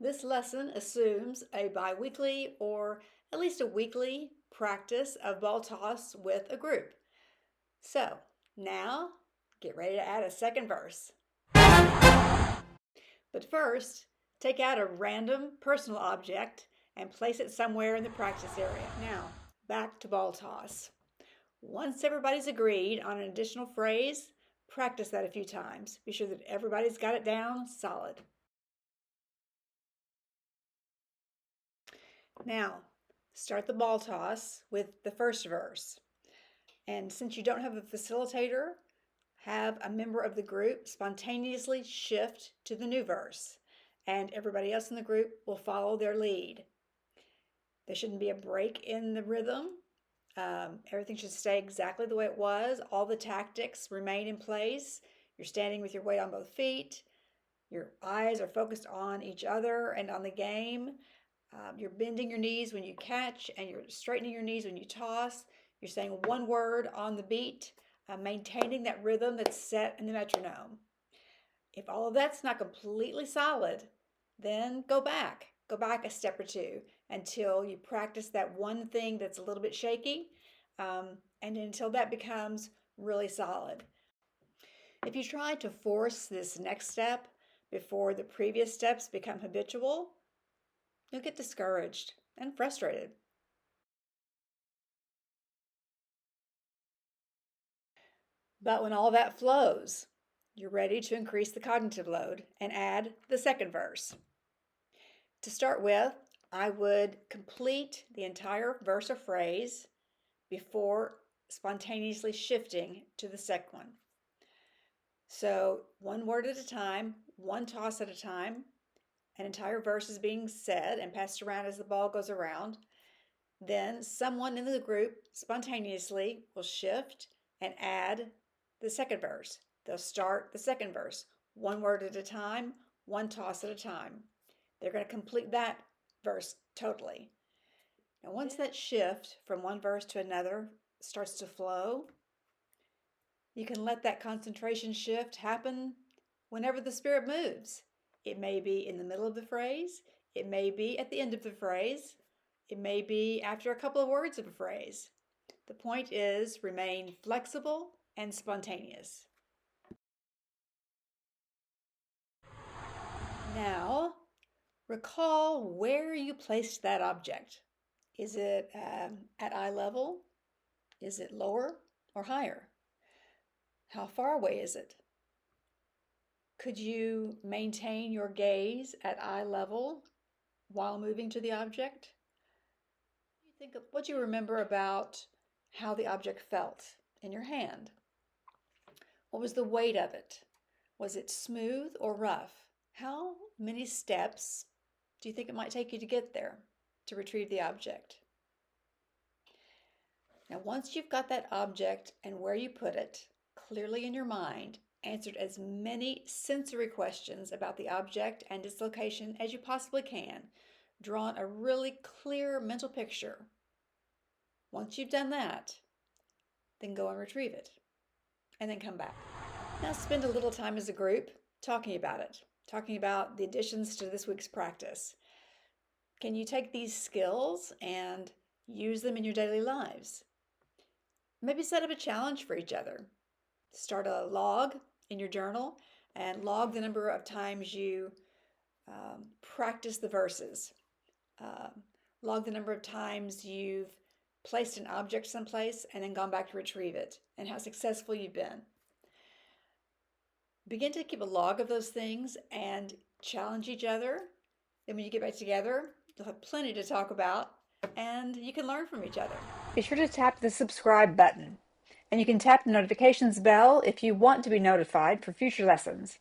This lesson assumes a bi-weekly or at least a weekly practice of ball toss with a group. So now get ready to add a second verse. But first, take out a random personal object and place it somewhere in the practice area. Now, back to ball toss. Once everybody's agreed on an additional phrase, practice that a few times. Be sure that everybody's got it down solid. Now, start the ball toss with the first verse. And since you don't have a facilitator, have a member of the group spontaneously shift to the new verse, and everybody else in the group will follow their lead. There shouldn't be a break in the rhythm. Everything should stay exactly the way it was. All the tactics remain in place. You're standing with your weight on both feet. Your eyes are focused on each other and on the game. You're bending your knees when you catch, and you're straightening your knees when you toss. You're saying one word on the beat, maintaining that rhythm that's set in the metronome. If all of that's not completely solid, then go back a step or two until you practice that one thing that's a little bit shaky, and until that becomes really solid. If you try to force this next step before the previous steps become habitual, you'll get discouraged and frustrated. But when all that flows, you're ready to increase the cognitive load and add the second verse. To start with, I would complete the entire verse or phrase before spontaneously shifting to the second one. So one word at a time, one toss at a time, an entire verse is being said and passed around as the ball goes around. Then someone in the group spontaneously will shift and add the second verse. They'll start the second verse, one word at a time, one toss at a time. They're going to complete that verse totally. Now, once that shift from one verse to another starts to flow, you can let that concentration shift happen whenever the spirit moves. It may be in the middle of the phrase, it may be at the end of the phrase, it may be after a couple of words of a phrase. The point is, remain flexible and spontaneous. Now, recall where you placed that object. Is it at eye level? Is it lower or higher? How far away is it? Could you maintain your gaze at eye level while moving to the object? What do you remember about how the object felt in your hand? What was the weight of it? Was it smooth or rough? How many steps do you think it might take you to get there, to retrieve the object? Now, once you've got that object and where you put it clearly in your mind, answered as many sensory questions about the object and its location as you possibly can, drawn a really clear mental picture. Once you've done that, then go and retrieve it, and then come back. Now spend a little time as a group talking about it, talking about the additions to this week's practice. Can you take these skills and use them in your daily lives? Maybe set up a challenge for each other. Start a log in your journal and log the number of times you practice the verses. Log the number of times you've placed an object someplace and then gone back to retrieve it, and how successful you've been. Begin to keep a log of those things and challenge each other. Then when you get back together, you'll have plenty to talk about, and you can learn from each other. Be sure to tap the subscribe button, and you can tap the notifications bell if you want to be notified for future lessons.